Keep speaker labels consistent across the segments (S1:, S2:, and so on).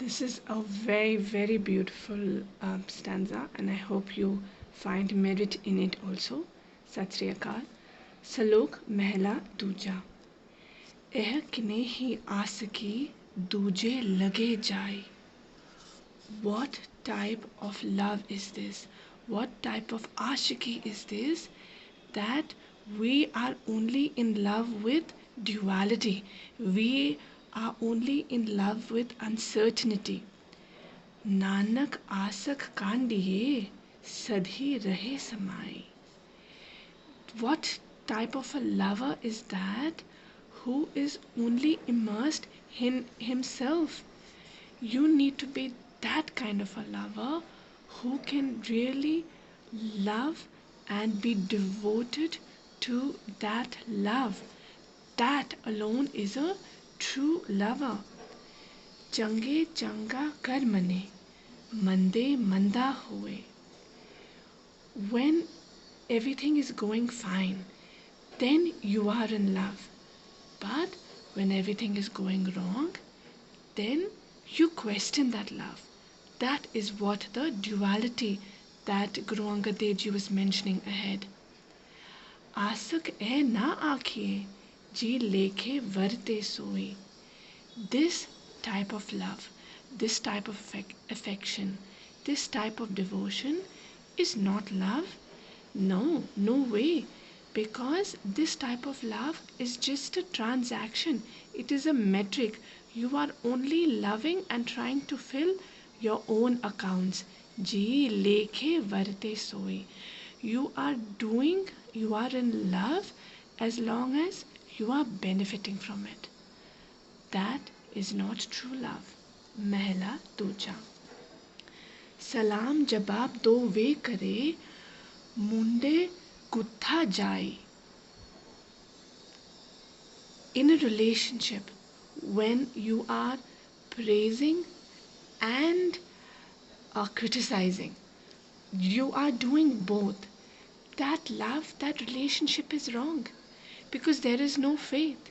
S1: This is a very, very beautiful stanza, and I hope you find merit in it also. Sat Sri Akal. Salok Mehla Duja. Eh kine hi aasaki duje lage jai. What type of love is this? What type of ashiki is this? That we are only in love with duality. We are only in love with uncertainty. Nanak आसक कांडिये सधी रहे समाई. What type of a lover is that who is only immersed in himself? You need to be that kind of a lover who can really love and be devoted to that love. That alone is a true lover. चंगे चंगा कर मने मंदे मंदा हुए. When everything is going fine, then you are in love. But when everything is going wrong, then you question that love. That is what the duality that Guru Angad Dev Ji was mentioning ahead. Asak e na aakhiye, ji lekhe varte soe. This type of love, this type of affection, this type of devotion is not love. No, no way. Because this type of love is just a transaction. It is a metric. You are only loving and trying to fill your own accounts. Ji lekhe varte soe. You are in love as long as you are benefiting from it. That is not true love. Mehla Tuja. Salam jabab do ve kare, munde kutha jai. In a relationship, when you are praising and criticizing, you are doing both. That love, that relationship is wrong because there is no faith.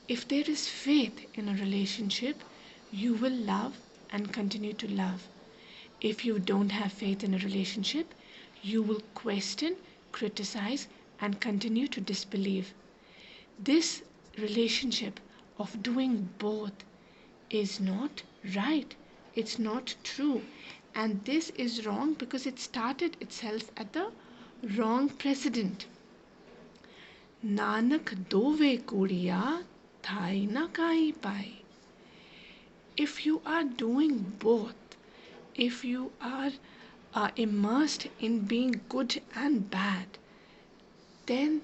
S1: If there is faith in a relationship, you will love and continue to love. If you don't have faith in a relationship, you will question, criticize, and continue to disbelieve. This relationship of doing both is not right. It's not true. And this is wrong because it started itself at the wrong precedent. Nanak dove kuriya thai na kai pai. If you are doing both, if you are immersed in being good and bad, then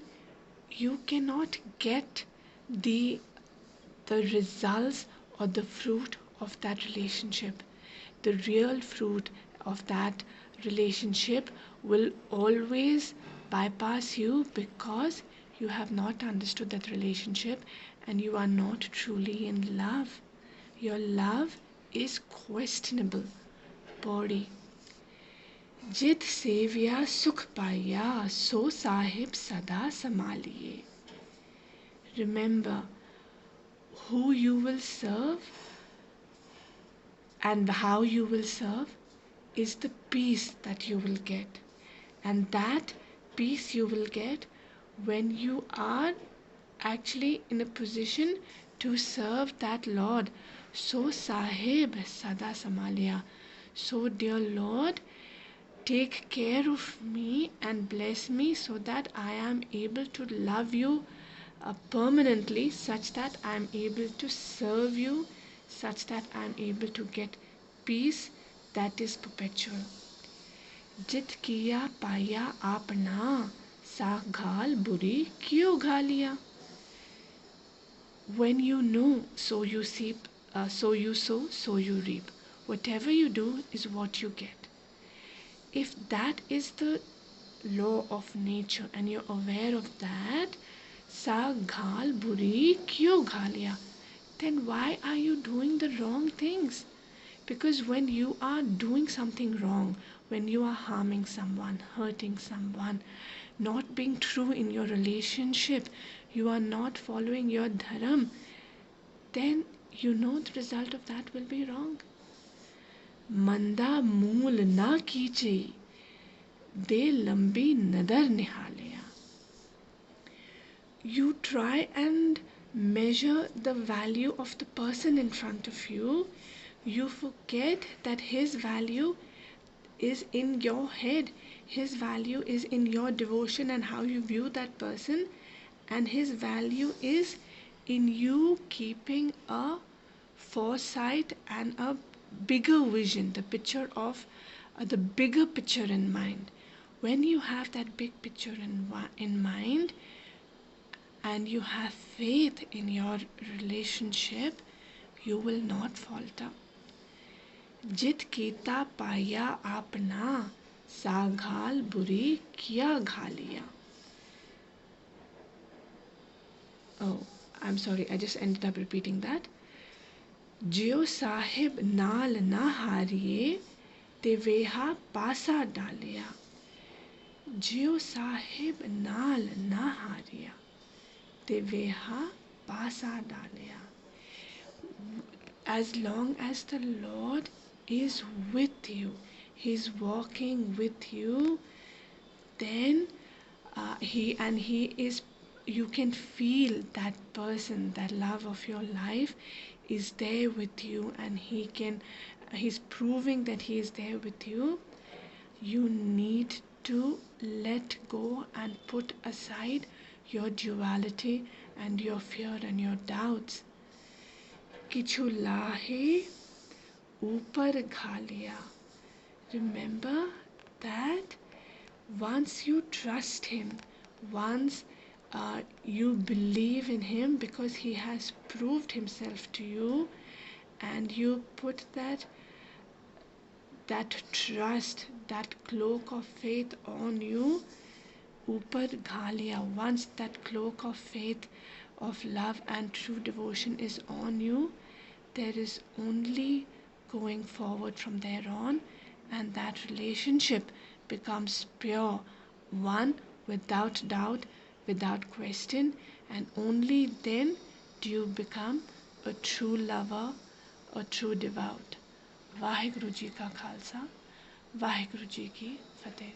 S1: you cannot get the results or the fruit of that relationship. The real fruit of that relationship will always bypass you because you have not understood that relationship and you are not truly in love. Your love is questionable. Body. जित सेविया सुख पाया सो साहिब सदा संभालिए. Remember, who you will serve and how you will serve is the peace that you will get. And that peace you will get when you are actually in a position to serve that Lord. So Sahib Sada Samaliya. So dear Lord, take care of me and bless me so that I am able to love you permanently, such that I am able to serve you, such that I am able to get peace that is perpetual. Jit kiya paya apna, sa ghal buri kyo ghaliya. When you know, so you so you sow, so you reap. Whatever you do is what you get. If that is the law of nature and you're aware of that, sa ghal buri kyo ghaliya, then why are you doing the wrong things? Because when you are doing something wrong, when you are harming someone, hurting someone, not being true in your relationship, you are not following your dharam, then you know the result of that will be wrong. मंदा मूल ना कीजे, दे लंबी नदर निहालिया. You try and measure the value of the person in front of you. You forget that his value is in your head. His value is in your devotion and how you view that person, and his value is in you keeping a foresight and a bigger vision, the picture of the bigger picture in mind. When you have that big picture in mind and you have faith in your relationship, you will not falter. जित कीता पाया आपना, साघाल बुरी किया घालिया. Oh, I'm sorry, I just ended up repeating that. जियो साहिब नाल ना हारिए, ते वेहा पासा डालिया. जियो साहिब नाल ना हारिया, ते वेहा पासा डालिया. As long as the Lord is with you, He's walking with you, then he is, you can feel that person, that love of your life is there with you, and he's proving that he is there with you. You need to let go and put aside your duality and your fear and your doubts. किछु लाहे ऊपर घालिया. Remember that once you trust him, once you believe in him because he has proved himself to you, and you put that trust, that cloak of faith on you, upar ghaliya, once that cloak of faith, of love and true devotion is on you, there is only going forward from there on, and that relationship becomes pure, one without doubt, without question, and only then do you become a true lover, a true devout. Waheguru ji का खालसा, वाहिगुरु जी की फतेह.